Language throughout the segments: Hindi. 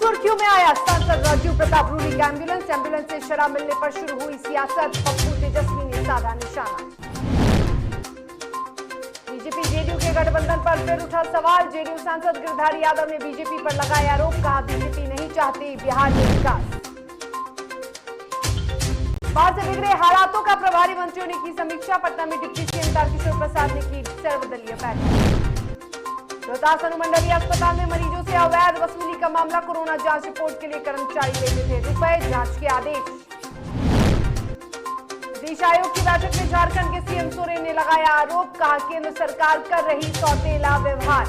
सुर्खियों में आया सांसद राजीव प्रताप रूडी का एम्बुलेंस से शराब मिलने पर शुरू हुई सियासत। पप्पू तेजस्वी ने साधा निशाना। बीजेपी जेडीयू के गठबंधन पर फिर उठा सवाल। जेडीयू सांसद गिरधारी यादव ने बीजेपी पर लगाया आरोप, कहा बीजेपी नहीं चाहती बिहार में विकास। बाढ़ से बिगड़े हालातों का प्रभारी मंत्रियों ने की समीक्षा। पटना में डिप्टी सीएम तारकिशोर प्रसाद ने की सर्वदलीय बैठक। रोहतास अनुमंडलीय अस्पताल में मरीजों से अवैध वसूली का मामला। कोरोना जांच रिपोर्ट के लिए कर्मचारी लेते थे रुपए, जांच के आदेश। नीति आयोग की बैठक में झारखंड के सीएम सोरेन ने लगाया आरोप, कहा केंद्र सरकार कर रही सौतेला व्यवहार।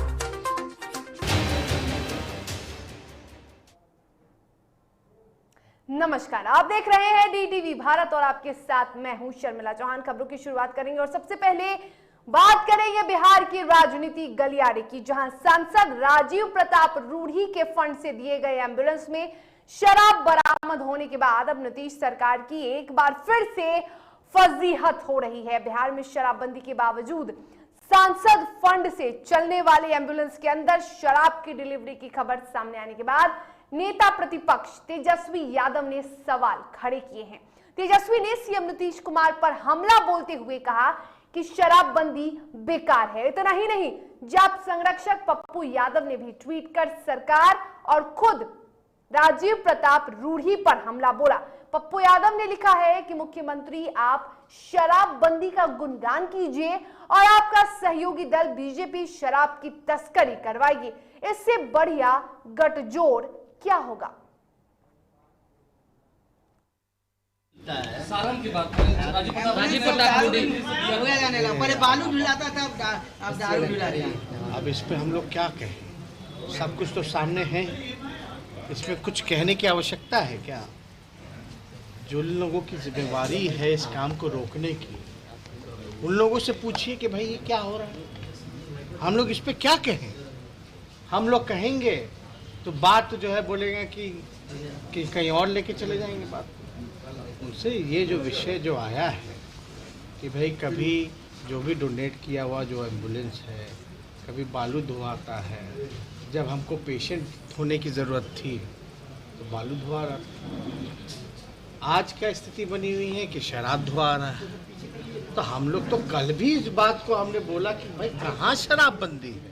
नमस्कार, आप देख रहे हैं डीटीवी भारत और आपके साथ मैं हूं शर्मिला चौहान। खबरों की शुरुआत करेंगे और सबसे पहले बात करेंगे बिहार की राजनीति गलियारे की, जहां सांसद राजीव प्रताप रूडी के फंड से दिए गए एम्बुलेंस में शराब बरामद होने के बाद अब नीतीश सरकार की एक बार फिर से फजीहत हो रही है। बिहार में शराबबंदी के बावजूद सांसद फंड से चलने वाले एम्बुलेंस के अंदर शराब की डिलीवरी की खबर सामने आने के बाद नेता प्रतिपक्ष तेजस्वी यादव ने सवाल खड़े किए हैं। तेजस्वी ने सीएम नीतीश कुमार पर हमला बोलते हुए कहा कि शराबबंदी बेकार है। इतना ही नहीं, जाप संरक्षक पप्पू यादव ने भी ट्वीट कर सरकार और खुद राजीव प्रताप रूडी पर हमला बोला। पप्पू यादव ने लिखा है कि मुख्यमंत्री आप शराबबंदी का गुणगान कीजिए और आपका सहयोगी दल बीजेपी शराब की तस्करी करवाएगी। इससे बढ़िया गठजोड़ क्या होगा। सारण की बात करें, राजीव प्रताप रूडी पहले बालू ढुलाता था, अब दारू ढुला रहे हैं। अब इस पे हम लोग क्या कहें, सब कुछ तो सामने है, इसमें कुछ कहने की आवश्यकता है क्या? जो लोगों की जिम्मेवारी है इस काम को रोकने की, उन लोगों से पूछिए कि भाई ये क्या हो रहा है, हम लोग इस पे क्या कहें। हम लोग कहेंगे तो बात जो है बोलेगा कि कहीं और लेके चले जाएंगे बात। उनसे ये जो विषय जो आया है कि भाई कभी जो भी डोनेट किया हुआ जो एम्बुलेंस है, कभी बालू धुआता है, जब हमको पेशेंट होने की ज़रूरत थी तो बालू धुआ रहा था। आज क्या स्थिति बनी हुई है कि शराब धुआ रहा है। तो हम लोग तो कल भी इस बात को हमने बोला कि भाई कहाँ शराबबंदी है।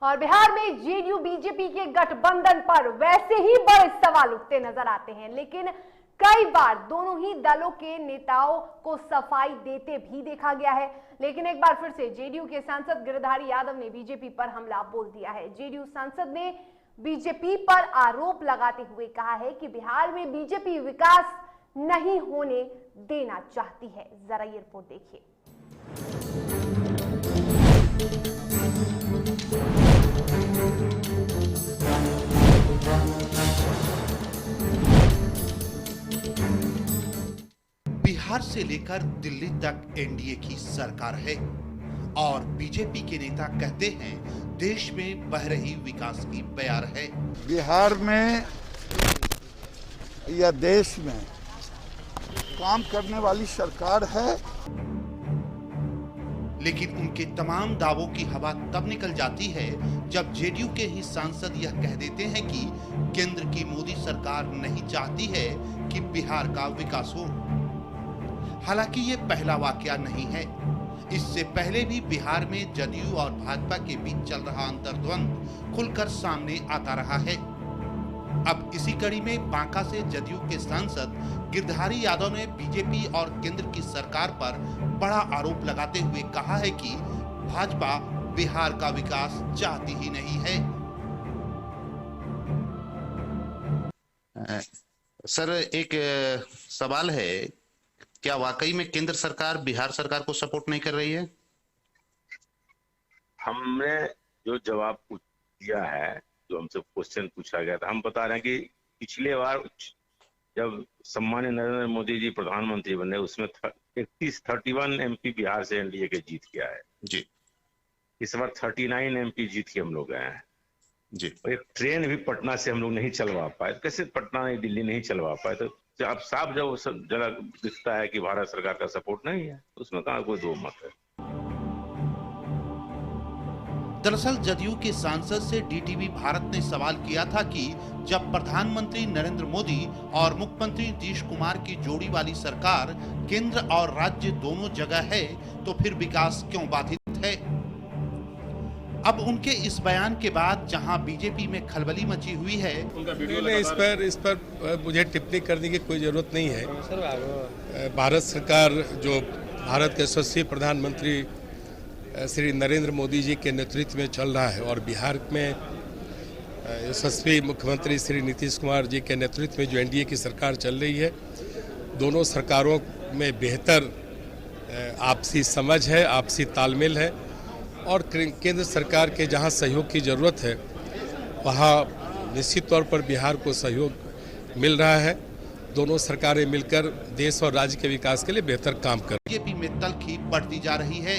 और बिहार में जेडीयू बीजेपी के गठबंधन पर वैसे ही बड़े सवाल उठते नजर आते हैं, लेकिन कई बार दोनों ही दलों के नेताओं को सफाई देते भी देखा गया है। लेकिन एक बार फिर से जेडीयू के सांसद गिरधारी यादव ने बीजेपी पर हमला बोल दिया है। जेडीयू सांसद ने बीजेपी पर आरोप लगाते हुए कहा है कि बिहार में बीजेपी विकास नहीं होने देना चाहती है। जरा ये रिपोर्ट देखिए। बिहार से लेकर दिल्ली तक एनडीए की सरकार है और बीजेपी के नेता कहते हैं देश में बह रही विकास की बयार है। बिहार में या देश में काम करने वाली सरकार है, लेकिन उनके तमाम दावों की हवा तब निकल जाती है जब जेडीयू के ही सांसद यह कह देते हैं कि केंद्र की मोदी सरकार नहीं चाहती है कि बिहार का विकास हो। हालांकि ये पहला वाकया नहीं है। इससे पहले भी बिहार में जदयू और भाजपा के बीच चल रहा अंतर्द्वंद खुलकर सामने आता रहा है। अब इसी कड़ी में बांका से जदयू के सांसद गिरधारी यादव ने बीजेपी और केंद्र की सरकार पर बड़ा आरोप लगाते हुए कहा है कि भाजपा बिहार का विकास चाहती ही नहीं है। सर, एक सवाल है, क्या वाकई में केंद्र सरकार बिहार सरकार को सपोर्ट नहीं कर रही है? हमने जो जवाब दिया है, जो हमसे क्वेश्चन पूछा गया था, हम बता रहे हैं कि पिछले बार जब सम्मानीय नरेंद्र मोदी जी प्रधानमंत्री बने उसमें 31 एमपी बिहार से एनडीए के जीत गया है जी। इस बार 39 एमपी जीत के हम लोग गए हैं जी। और एक ट्रेन भी पटना से हम लोग नहीं चलवा पाए। कैसे पटना नहीं दिल्ली नहीं चलवा पाए? तो अब साफ जब जरा दिखता है कि भारत सरकार का सपोर्ट नहीं है, उसमें कहाँ कोई दो मत है। दरअसल जदयू के सांसद से डीटीवी भारत ने सवाल किया था कि जब प्रधानमंत्री नरेंद्र मोदी और मुख्यमंत्री नीतीश कुमार की जोड़ी वाली सरकार केंद्र और राज्य दोनों जगह है तो फिर विकास क्यों बाधित है। अब उनके इस बयान के बाद जहां बीजेपी में खलबली मची हुई है, इस पर मुझे टिप्पणी करने की कोई जरूरत नहीं है। भारत सरकार जो भारत के यशस्वी प्रधानमंत्री श्री नरेंद्र मोदी जी के नेतृत्व में चल रहा है और बिहार में यशस्वी मुख्यमंत्री श्री नीतीश कुमार जी के नेतृत्व में जो एनडीए की सरकार चल रही है, दोनों सरकारों में बेहतर आपसी समझ है, आपसी तालमेल है और केंद्र सरकार के जहां सहयोग की जरूरत है वहां निश्चित तौर पर बिहार को सहयोग मिल रहा है। दोनों सरकारें मिलकर देश और राज्य के विकास के लिए बेहतर काम कर रही हैं। बीजेपी में तल्खी बढ़ती जा रही है।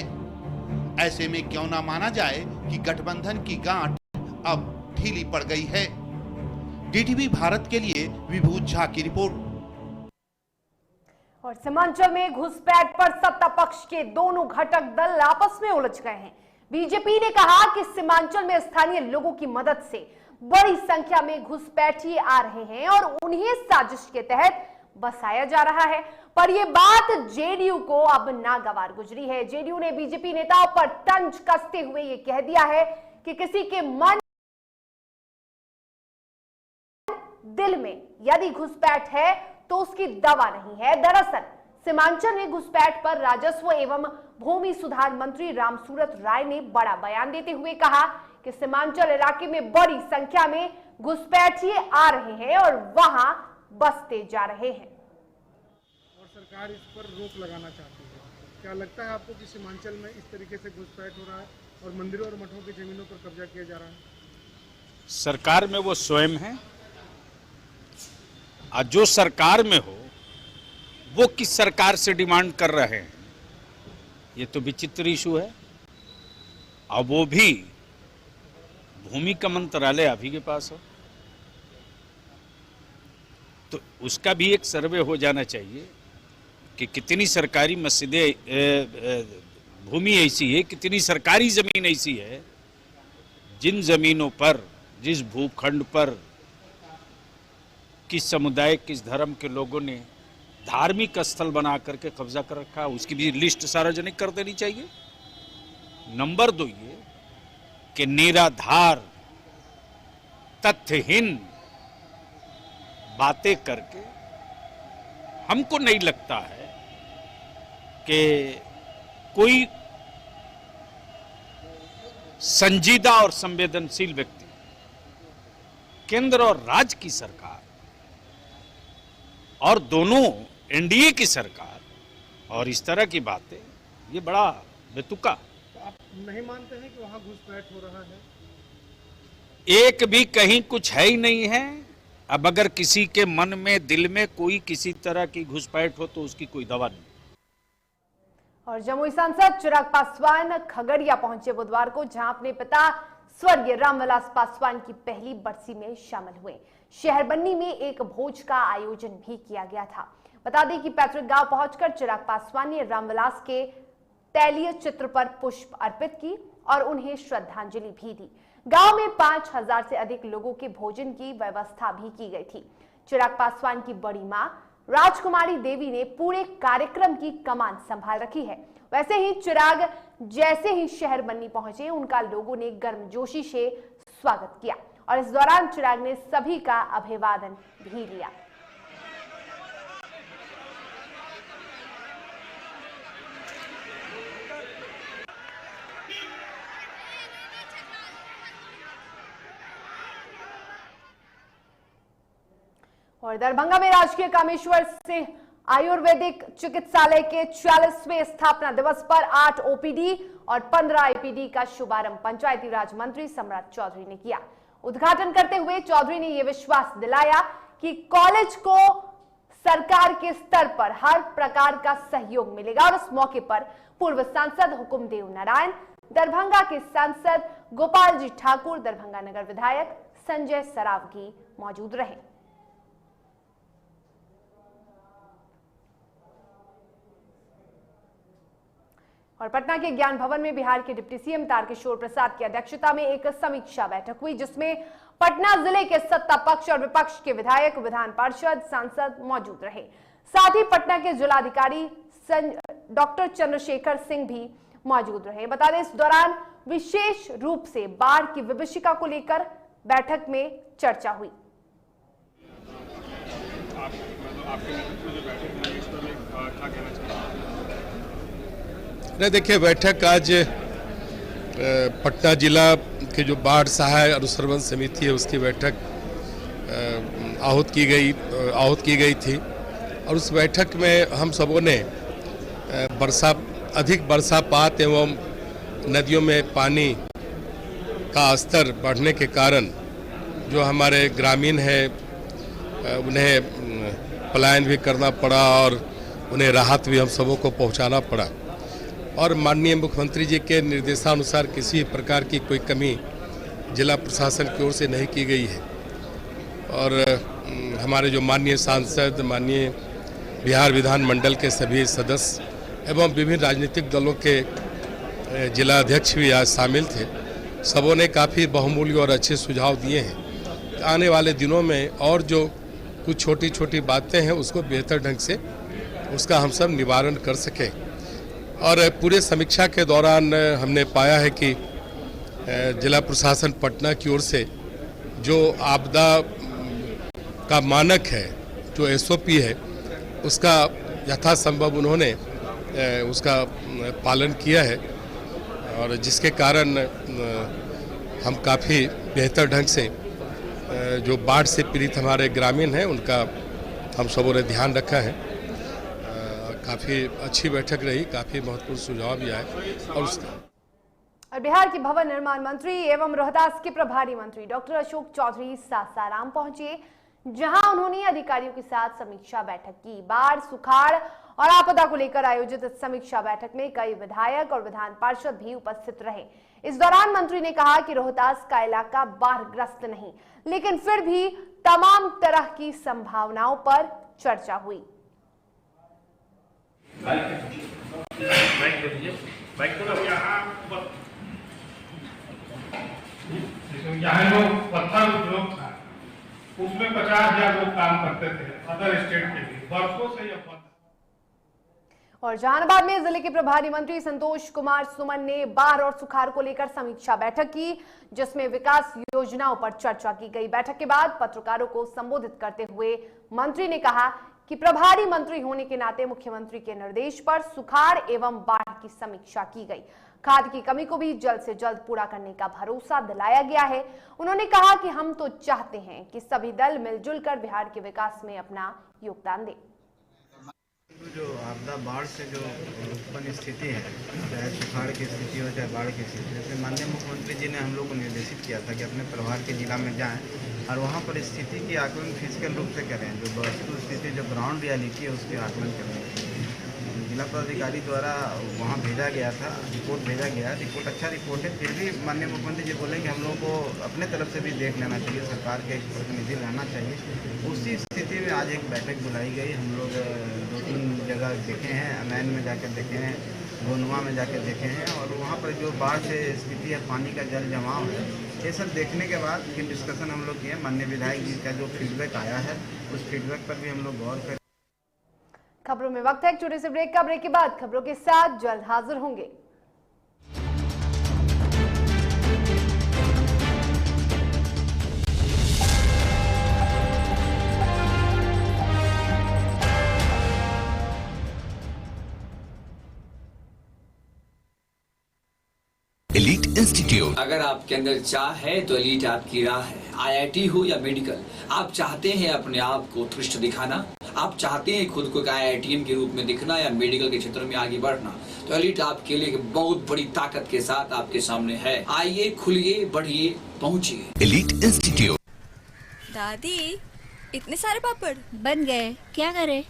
ऐसे में क्यों ना माना जाए कि गठबंधन की गांठ अब ढीली पड़ गई है। डीटीवी भारत के लिए विभूत झा की रिपोर्ट। और सीमांचल में घुसपैठ पर सत्ता पक्ष के दोनों घटक दल आपस में उलझ गए हैं। बीजेपी ने कहा कि सीमांचल में स्थानीय लोगों की मदद से बड़ी संख्या में घुसपैठिए आ रहे हैं और उन्हें साजिश के तहत बसाया जा रहा है, पर यह बात जेडीयू को अब नागवार गुजरी है। जेडीयू ने बीजेपी नेताओं पर तंज कसते हुए यह कह दिया है कि किसी के मन दिल में यदि घुसपैठ है तो उसकी दवा नहीं है। दरअसल सीमांचल में घुसपैठ पर राजस्व एवं भूमि सुधार मंत्री रामसूरत राय ने बड़ा बयान देते हुए कहा कि सीमांचल इलाके में बड़ी संख्या में घुसपैठिए आ रहे हैं और वहां बसते जा रहे हैं और सरकार इस पर रोक लगाना चाहती है। क्या लगता है आपको कि सीमांचल में इस तरीके से घुसपैठ हो रहा है और मंदिरों और मठों की जमीनों पर कब्जा किया जा रहा है? सरकार में वो स्वयं है और जो सरकार में हो वो किस सरकार से डिमांड कर रहे हैं, ये तो विचित्र इशू है। और वो भी भूमि का मंत्रालय अभी के पास हो तो उसका भी एक सर्वे हो जाना चाहिए कि कितनी सरकारी मस्जिदें, भूमि ऐसी है, कितनी सरकारी जमीन ऐसी है जिन जमीनों पर, जिस भूखंड पर किस समुदाय, किस धर्म के लोगों ने धार्मिक स्थल बना करके कब्जा कर रखा है, उसकी भी लिस्ट सार्वजनिक कर देनी चाहिए। नंबर 2 ये कि निराधार तथ्यहीन बातें करके हमको नहीं लगता है कि कोई संजीदा और संवेदनशील व्यक्ति केंद्र और राज्य की सरकार और दोनों एनडीए की सरकार और इस तरह की बातें, ये बड़ा बेतुका। तो आप नहीं मानते हैं कि वहां घुसपैठ हो रहा है? एक भी कहीं कुछ है ही नहीं है। अब अगर किसी के मन में, दिल में कोई किसी तरह की घुसपैठ हो तो उसकी कोई दवा नहीं। और जमुई सांसद चिराग पासवान खगड़िया पहुंचे बुधवार को, जहां अपने पिता स्वर्गीय रामविलास पासवान की पहली बरसी में शामिल हुए। शहरबन्नी में एक भोज का आयोजन भी किया गया था। बता दें कि पैतृक गांव पहुंचकर चिराग पासवान ने रामविलास के तैलीय चित्र पर पुष्प अर्पित की और उन्हें श्रद्धांजलि भी दी। गांव में 5000 से अधिक लोगों के भोजन की व्यवस्था भी की गई थी। चिराग पासवान की बड़ी मां राजकुमारी देवी ने पूरे कार्यक्रम की कमान संभाल रखी है। वैसे ही चिराग जैसे ही शहरबन्नी पहुंचे, उनका लोगों ने गर्मजोशी से स्वागत किया और इस दौरान चिराग ने सभी का अभिवादन भी लिया। और दरभंगा में राजकीय कामेश्वर सिंह आयुर्वेदिक चिकित्सालय के 44वें स्थापना दिवस पर 8 ओपीडी और 15 आईपीडी का शुभारंभ पंचायती राज मंत्री सम्राट चौधरी ने किया। उद्घाटन करते हुए चौधरी ने यह विश्वास दिलाया कि कॉलेज को सरकार के स्तर पर हर प्रकार का सहयोग मिलेगा और इस मौके पर पूर्व सांसद हुकुमदेव नारायण, दरभंगा के सांसद गोपाल जी ठाकुर, दरभंगा नगर विधायक संजय सरावगी मौजूद रहे। और पटना के ज्ञान भवन में बिहार के डिप्टी सीएम तारकिशोर प्रसाद की अध्यक्षता में एक समीक्षा बैठक हुई, जिसमें पटना जिले के सत्ता पक्ष और विपक्ष के विधायक, विधान पार्षद, सांसद मौजूद रहे। साथ ही पटना के जिलाधिकारी डॉक्टर चंद्रशेखर सिंह भी मौजूद रहे। बता दें, इस दौरान विशेष रूप से बाढ़ की विभीषिका को लेकर बैठक में चर्चा हुई। देखिए, बैठक आज पटना जिला के जो बाढ़ सहाय अनुश्रवण समिति है उसकी बैठक आहूत की गई थी और उस बैठक में हम सबों ने अधिक वर्षापात एवं नदियों में पानी का स्तर बढ़ने के कारण जो हमारे ग्रामीण हैं उन्हें पलायन भी करना पड़ा और उन्हें राहत भी हम सबों को पहुंचाना पड़ा। और माननीय मुख्यमंत्री जी के निर्देशानुसार किसी प्रकार की कोई कमी जिला प्रशासन की ओर से नहीं की गई है। और हमारे जो माननीय सांसद, माननीय बिहार विधानमंडल के सभी सदस्य एवं विभिन्न राजनीतिक दलों के जिला अध्यक्ष भी आज शामिल थे। सबों ने काफ़ी बहुमूल्य और अच्छे सुझाव दिए हैं। आने वाले दिनों में और जो कुछ छोटी छोटी बातें हैं उसको बेहतर ढंग से उसका हम सब निवारण कर सकें। और पूरे समीक्षा के दौरान हमने पाया है कि जिला प्रशासन पटना की ओर से जो आपदा का मानक है, जो एसओपी है, उसका यथासंभव उन्होंने उसका पालन किया है और जिसके कारण हम काफ़ी बेहतर ढंग से जो बाढ़ से पीड़ित हमारे ग्रामीण हैं उनका हम सबों ने ध्यान रखा है। काफ़ी अच्छी बैठक रही, काफ़ी महत्वपूर्ण सुझाव भी आए। और बिहार के भवन निर्माण मंत्री एवं रोहतास के प्रभारी मंत्री डॉक्टर अशोक चौधरी सासाराम पहुंचे, जहां उन्होंने अधिकारियों के साथ समीक्षा बैठक की। बाढ़, सुखाड़ और आपदा को लेकर आयोजित इस समीक्षा बैठक में कई विधायक और विधान पार्षद भी उपस्थित रहे। इस दौरान मंत्री ने कहा कि रोहतास का इलाका बाढ़ग्रस्त नहीं, लेकिन फिर भी तमाम तरह की संभावनाओं पर चर्चा हुई। यहाँ जो पत्थर उद्योग था उसमें 50,000 लोग काम करते थे अदर स्टेट के भी, वर्षों से यह बंद। और जहानाबाद में जिले के प्रभारी मंत्री संतोष कुमार सुमन ने बाढ़ और सुखाड़ को लेकर समीक्षा बैठक की, जिसमें विकास योजनाओं पर चर्चा की गई। बैठक के बाद पत्रकारों को संबोधित करते हुए मंत्री ने कहा कि प्रभारी मंत्री होने के नाते मुख्यमंत्री के निर्देश पर सुखाड़ एवं बाढ़ की समीक्षा की गई। खाद की कमी को भी जल्द से जल्द पूरा करने का भरोसा दिलाया गया है। उन्होंने कहा कि हम तो चाहते हैं कि सभी दल मिलजुल कर बिहार के विकास में अपना योगदान दें। जो आपदा बाढ़ से जो उत्पन्न स्थिति है, चाहे सुखाड़ की स्थिति हो चाहे बाढ़ की स्थिति, जैसे माननीय मुख्यमंत्री जी ने हम लोग को निर्देशित किया था कि अपने प्रभार के जिला में जाएं और वहां पर स्थिति की आकलन फिजिकल रूप से करें, जो वस्तु स्थिति जो ग्राउंड रियलिटी है उसके आकलन करें। जिला पदाधिकारी द्वारा वहाँ भेजा गया था, रिपोर्ट भेजा गया, रिपोर्ट अच्छा रिपोर्ट है। फिर भी माननीय मुख्यमंत्री जी बोले कि हम लोगों को अपने तरफ से भी देख लेना चाहिए, सरकार के एक प्रतिनिधि रहना चाहिए। उसी स्थिति में आज एक बैठक बुलाई गई। हम लोग 2-3 जगह देखे हैं, अनैन में जाकर देखे हैं, गोनुआ में जाकर देखे हैं और वहाँ पर जो बाढ़ से स्थिति है, पानी का जल जमाव है, ये सब देखने के बाद फिर डिस्कशन हम लोग किए। माननीय विधायक जी का जो फीडबैक आया है उस फीडबैक पर भी हम लोग गौर करें। खबरों में वक्त है एक छोटे से ब्रेक का। ब्रेक के बाद खबरों के साथ जल्द हाजिर होंगे। Elite institute. अगर आपके अंदर चाह है तो एलीट आपकी राह है। IIT हो या मेडिकल, आप चाहते हैं अपने आप को उत्कृष्ट दिखाना, आप चाहते हैं खुद को एक IITian के रूप में दिखना या मेडिकल के क्षेत्र में आगे बढ़ना, तो एलीट आपके लिए बहुत बड़ी ताकत के साथ आपके सामने है। आइए, खुलिए, बढ़िए, पहुंचिए। Elite institute. दादी, इतने सारे पापड़ बन गए, क्या करें?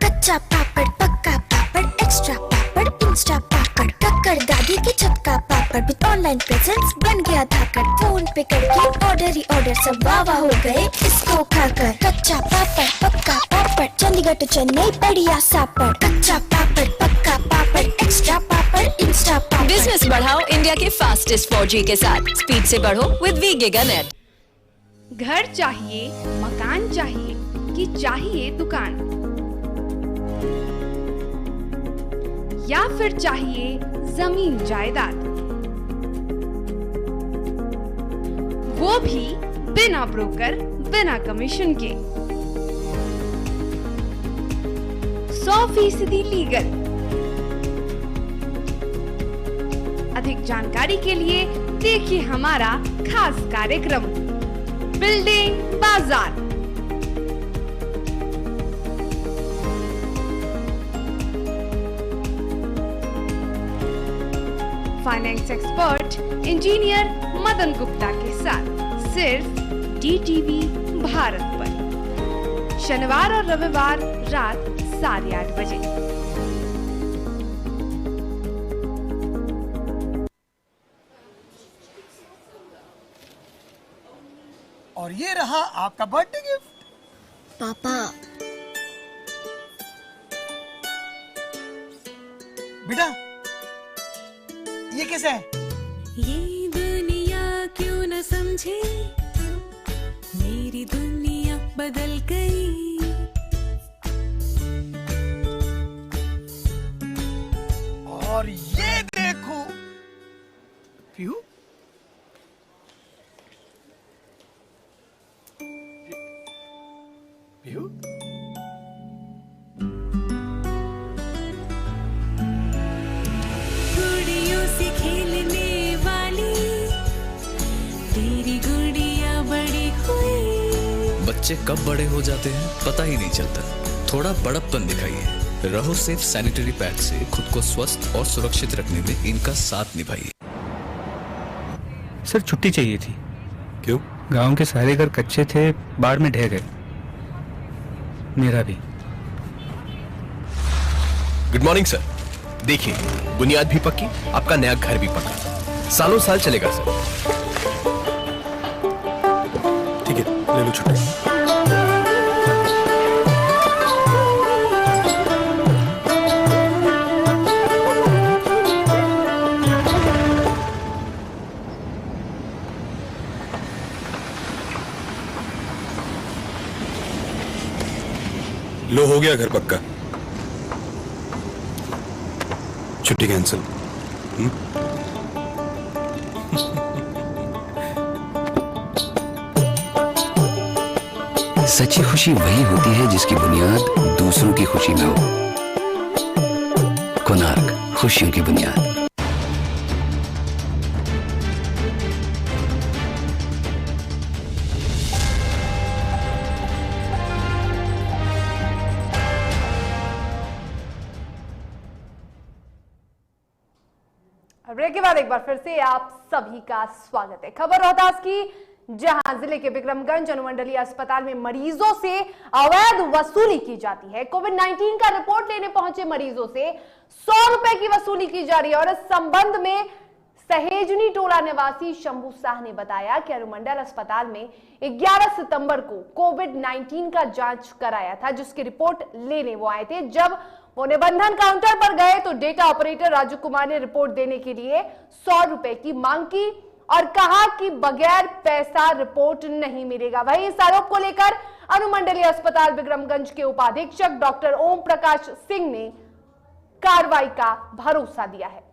कच्चा पापड़, पक्का पापड़, एक्स्ट्रा पापड़, पापड़ इंस्टा पापड़, कक्कड़ दादी के छत का पापड़ विद ऑनलाइन प्रेजेंस बन गया धाकड़। फोन पे करके ऑर्डर ही ऑर्डर सब वाह हो गए इसको खाकर। कच्चा पापड़ पक्का पापड़, चंडीगढ़ टू चेन्नई बढ़िया सापड़। कच्चा पापड़ पक्का पापड़, एक्स्ट्रा पापड़ इंस्टा पापड़। बिजनेस बढ़ाओ इंडिया के फास्टेस्ट 4G के साथ, स्पीड से बढ़ो विद वी गिगानेट। घर चाहिए, मकान चाहिए कि चाहिए दुकान, या फिर चाहिए जमीन जायदाद, वो भी बिना ब्रोकर बिना कमीशन के, 100% लीगल। अधिक जानकारी के लिए देखिए हमारा खास कार्यक्रम बिल्डिंग बाजार। Finance expert engineer Madan Gupta के साथ सिर्फ DTV भारत पर, शनिवार और रविवार रात 8:30 बजे। और ये रहा आपका बर्थडे गिफ्ट। पापा बेटा ये कैसा है? ये दुनिया क्यों न समझे, मेरी दुनिया बदल गई। और ये देखो पीहू, पीहू गुड़ियों से खेलने वाली तेरी गुड़िया बड़ी हुई। बच्चे कब बड़े हो जाते हैं पता ही नहीं चलता। थोड़ा बड़प्पन दिखाइए। रहो सेफ सैनिटरी पैड से खुद को स्वस्थ और सुरक्षित रखने में इनका साथ निभाइए। सर छुट्टी चाहिए थी। क्यों? गांव के सारे घर कच्चे थे, बाढ़ में ढह गए। मेरा भी। Good morning sir. देखिए बुनियाद भी पक्की, आपका नया घर भी पक्का, सालों साल चलेगा सर। ठीक है ले लो छुट्टी। लो हो गया घर पक्का, छुट्टी कैंसिल। सच्ची खुशी वही होती है जिसकी बुनियाद दूसरों की खुशी में हो। कोणार्क, खुशियों की बुनियाद। ब्रेक के बाद एक बार फिर से आप सभी का स्वागत है। खबर रोहतास की, जहां जिले के विक्रमगंज अनुमंडलीय अस्पताल में मरीजों से अवैध वसूली की जाती है। कोविड-19 का रिपोर्ट लेने पहुंचे मरीजों से 100 रुपए की वसूली की जा रही है। और इस संबंध में सहेजनी टोला निवासी शंभू शाह ने बताया कि अनुमंडल अस्पताल में 11 सितंबर को कोविड-19 का जांच कराया था, जिसकी रिपोर्ट लेने वो आए थे। जब वो निबंधन काउंटर पर गए तो डेटा ऑपरेटर राजू कुमार ने रिपोर्ट देने के लिए 100 रुपए की मांग की और कहा कि बगैर पैसा रिपोर्ट नहीं मिलेगा। वहीं इस आरोप को लेकर अनुमंडलीय अस्पताल विक्रमगंज के उपाधीक्षक डॉक्टर ओम प्रकाश सिंह ने कार्रवाई का भरोसा दिया है।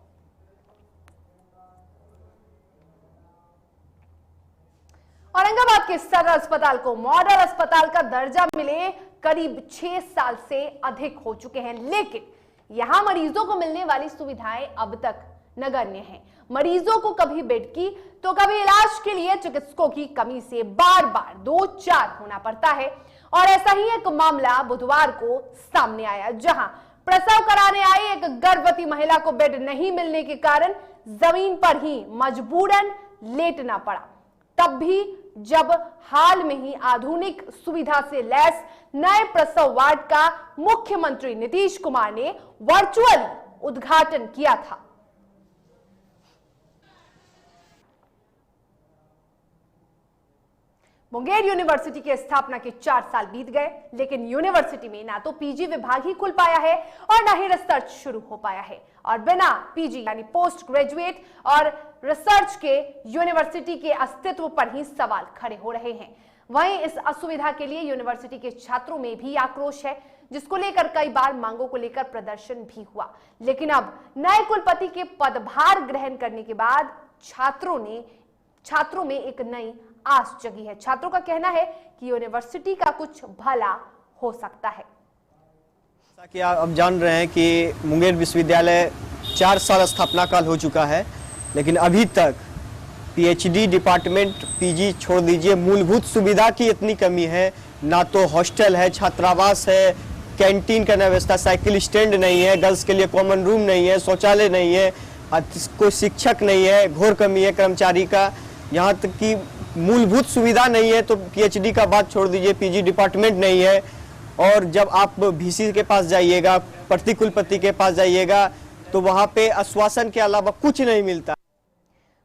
औरंगाबाद के सदर अस्पताल को मॉडल अस्पताल का दर्जा मिले करीब 6 साल से अधिक हो चुके हैं, लेकिन यहां मरीजों को मिलने वाली सुविधाएं अब तक नगण्य हैं। मरीजों को कभी बेड की तो कभी इलाज के लिए चिकित्सकों की कमी से बार बार 2-4 होना पड़ता है। और ऐसा ही एक मामला बुधवार को सामने आया, जहां प्रसव कराने आई एक गर्भवती महिला को बेड नहीं मिलने के कारण जमीन पर ही मजबूरन लेटना पड़ा। तब भी जब हाल में ही आधुनिक सुविधा से लैस नए प्रसव वार्ड का मुख्यमंत्री नीतीश कुमार ने वर्चुअली उद्घाटन किया था। मुंगेर यूनिवर्सिटी की स्थापना के 4 साल बीत गए, लेकिन यूनिवर्सिटी में ना तो पीजी विभाग ही खुल पाया है और ना ही रिसर्च शुरू हो पाया है, और बिना पीजी यानी पोस्ट ग्रेजुएट और रिसर्च के यूनिवर्सिटी के अस्तित्व पर ही सवाल खड़े हो रहे हैं। वहीं इस असुविधा के लिए यूनिवर्सिटी के छात्रों में भी आक्रोश है, जिसको लेकर कई बार मांगों को लेकर प्रदर्शन भी हुआ। लेकिन अब नए कुलपति के पदभार ग्रहण करने के बाद छात्रों में एक नई आस जगी है। छात्रों का कहना है कि यूनिवर्सिटी का कुछ भला हो सकता है। जैसा कि आप अब जान रहे हैं कि मुंगेर विश्वविद्यालय 4 साल स्थापना काल हो चुका है, लेकिन अभी तक पीएचडी डिपार्टमेंट, पीजी छोड़ दीजिए, मूलभूत सुविधा की इतनी कमी है। ना तो हॉस्टल है, छात्रावास है, कैंटीन का व्यवस्था, साइकिल स्टैंड नहीं है, गर्ल्स के लिए कॉमन रूम नहीं है, शौचालय नहीं है, कोई शिक्षक नहीं है, घोर कमी है कर्मचारी का। यहाँ तक कि मूलभूत सुविधा नहीं है तो पीएचडी का बात छोड़ दीजिए, पीजी डिपार्टमेंट नहीं है। और जब आप वीसी के पास जाइएगा, प्रतिकुलपति के पास जाइएगा, तो वहाँ पे आश्वासन के अलावा कुछ नहीं मिलता।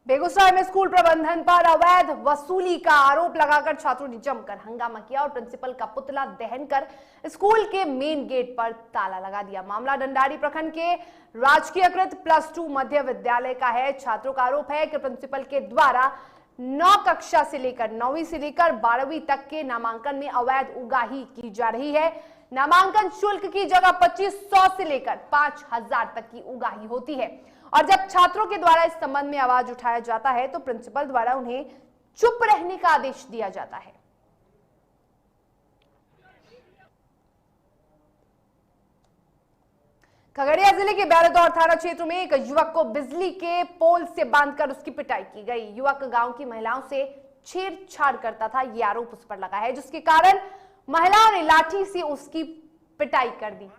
बेगूसराय में स्कूल प्रबंधन पर अवैध वसूली का आरोप लगाकर छात्रों ने जमकर हंगामा किया और प्रिंसिपल का पुतला दहन कर स्कूल के मेन गेट पर ताला लगा दिया। मामला डंडारी प्रखंड के राजकीयकृत +2 मध्य विद्यालय का है। छात्रों का आरोप है कि प्रिंसिपल के द्वारा 9 कक्षा से लेकर 9वीं से लेकर 12वीं तक के नामांकन में अवैध उगाही की जा रही है। नामांकन शुल्क की जगह 2500 से लेकर 5000 तक की उगाही होती है, और जब छात्रों के द्वारा इस संबंध में आवाज उठाया जाता है तो प्रिंसिपल द्वारा उन्हें चुप रहने का आदेश दिया जाता है। खगड़िया जिले के बैरदौर थाना क्षेत्र में एक युवक को बिजली के पोल से बांधकर उसकी पिटाई की गई। युवक गांव की महिलाओं से छेड़छाड़ करता था, यह आरोप उस पर लगा है, जिसके कारण महिलाओं ने लाठी से उसकी पिटाई कर दी।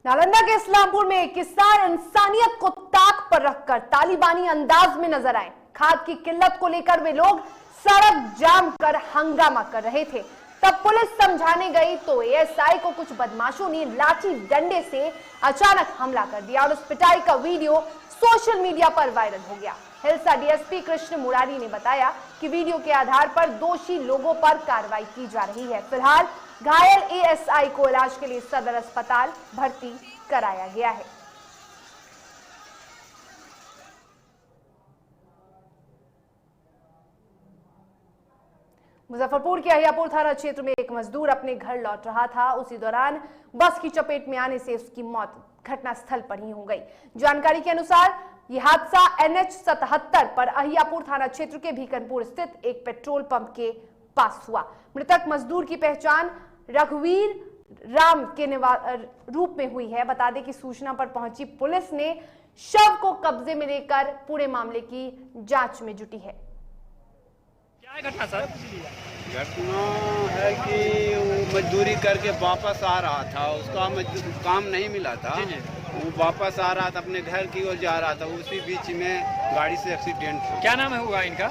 नालंदा के इस्लामपुर में एक किसान इंसानियत को ताक पर रखकर तालिबानी अंदाज में नजर आए। खाद की किल्लत को लेकर वे लोग सड़क जाम कर हंगामा कर रहे थे। तब पुलिस समझाने गई तो एएसआई को कुछ बदमाशों ने लाठी डंडे से अचानक हमला कर दिया और उस पिटाई का वीडियो सोशल मीडिया पर वायरल हो गया। हिलसा डीएसपी कृष्ण मुरारी ने बताया कि वीडियो के आधार पर दोषी लोगों पर कार्रवाई की जा रही है। फिलहाल घायल एएसआई को इलाज के लिए सदर अस्पताल भर्ती कराया गया है। मुजफ्फरपुर के अहियापुर थाना क्षेत्र में एक मजदूर अपने घर लौट रहा था। उसी दौरान बस की चपेट में आने से उसकी मौत घटनास्थल पर ही हो गई। जानकारी के अनुसार यह हादसा NH 77 पर अहियापुर थाना क्षेत्र के भीकनपुर स्थित एक पेट्रोल पंप के पास हुआ। मृतक मजदूर की पहचान रघुवीर राम के रूप में हुई है। बता दें कि सूचना पर पहुंची पुलिस ने शव को कब्जे में लेकर पूरे मामले की जांच में जुटी है। क्या है घटना सर? घटना है कि वो मजदूरी करके वापस आ रहा था, उसका काम नहीं मिला था। वो वापस आ रहा था, अपने घर की ओर जा रहा था, उसी बीच में गाड़ी से एक्सीडेंट हुआ। क्या नाम है हुआ इनका?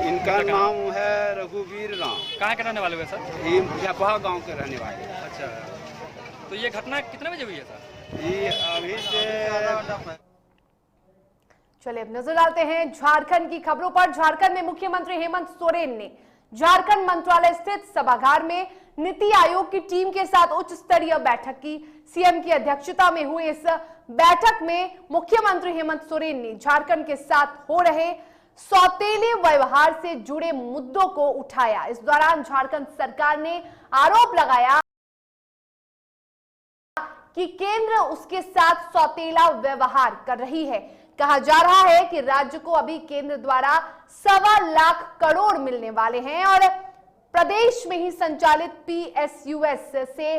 इनका नाम है रघुवीर राम। कहाँ के रहने वाले हुए सर? ये जपहा गांव के रहने वाले। अच्छा, तो ये घटना कितने बजे हुई है सर? ये अभी से चलिए अब नजर डालते हैं झारखंड की खबरों पर। झारखंड में मुख्यमंत्री हेमंत सोरेन ने झारखंड मंत्रालय स्थित सभागार में नीति आयोग की टीम के साथ उच्च स्तरीय बैठक की। सीएम की अध्यक्षता में हुई इस बैठक में मुख्यमंत्री हेमंत सोरेन ने झारखंड के साथ हो रहे सौतेले व्यवहार से जुड़े मुद्दों को उठाया। इस दौरान झारखंड सरकार ने आरोप लगाया कि केंद्र उसके साथ सौतेला व्यवहार कर रही है। कहा जा रहा है कि राज्य को अभी केंद्र द्वारा 1.25 लाख करोड़ मिलने वाले हैं और प्रदेश में ही संचालित PSUS से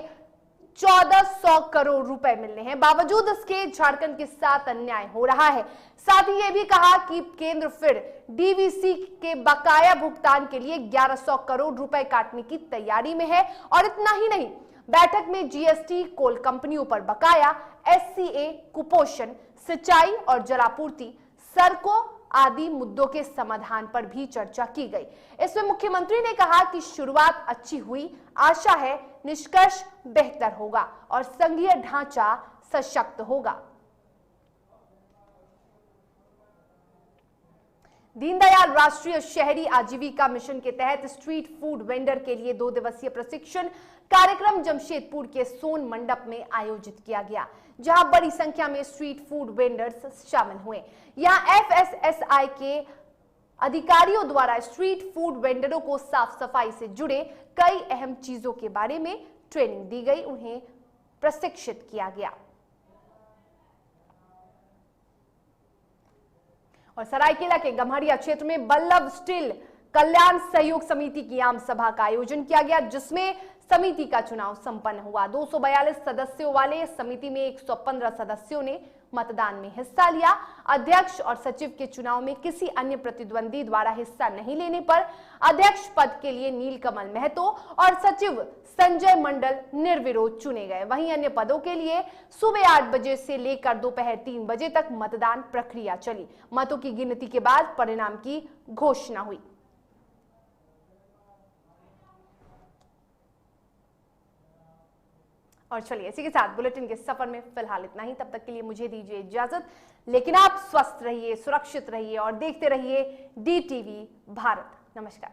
1400 करोड़ रुपए मिलने हैं। बावजूद इसके झारखंड के साथ अन्याय हो रहा है। साथ ही यह भी कहा कि केंद्र फिर DVC के बकाया भुगतान के लिए 1100 करोड़ रुपए काटने की तैयारी में है। और इतना ही नहीं, बैठक में जीएसटी, कोल कंपनियों पर बकाया, एससीए, कुपोषण, सिंचाई और जलापूर्ति, सड़कों आदि मुद्दों के समाधान पर भी चर्चा की गई। इसमें मुख्यमंत्री ने कहा कि शुरुआत अच्छी हुई, आशा है निष्कर्ष बेहतर होगा और संघीय ढांचा सशक्त होगा। दीनदयाल राष्ट्रीय शहरी आजीविका मिशन के तहत स्ट्रीट फूड वेंडर के लिए 2 दिवसीय प्रशिक्षण कार्यक्रम जमशेदपुर के सोन मंडप में आयोजित किया गया, जहां बड़ी संख्या में स्ट्रीट फूड वेंडर्स शामिल हुए। यहां एफएसएसआई के अधिकारियों द्वारा स्ट्रीट फूड वेंडरों को साफ सफाई से जुड़े कई अहम चीजों के बारे में ट्रेनिंग दी गई, उन्हें प्रशिक्षित किया गया। और सरायकेला के गम्हरिया क्षेत्र में बल्लभ स्टील कल्याण सहयोग समिति की आम सभा का आयोजन किया गया, जिसमें समिति का चुनाव संपन्न हुआ। 242 सदस्यों वाले समिति में 115 सदस्यों ने मतदान में हिस्सा लिया। अध्यक्ष और सचिव के चुनाव में किसी अन्य प्रतिद्वंदी द्वारा हिस्सा नहीं लेने पर अध्यक्ष पद के लिए नीलकमल महतो और सचिव संजय मंडल निर्विरोध चुने गए। वहीं अन्य पदों के लिए सुबह 8 बजे से लेकर दोपहर 3 बजे तक मतदान प्रक्रिया चली। मतों की गिनती के बाद परिणाम की घोषणा हुई। और चलिए इसी के साथ बुलेटिन के सफर में फिलहाल इतना ही। तब तक के लिए मुझे दीजिए इजाजत, लेकिन आप स्वस्थ रहिए, सुरक्षित रहिए और देखते रहिए DTV भारत। नमस्कार।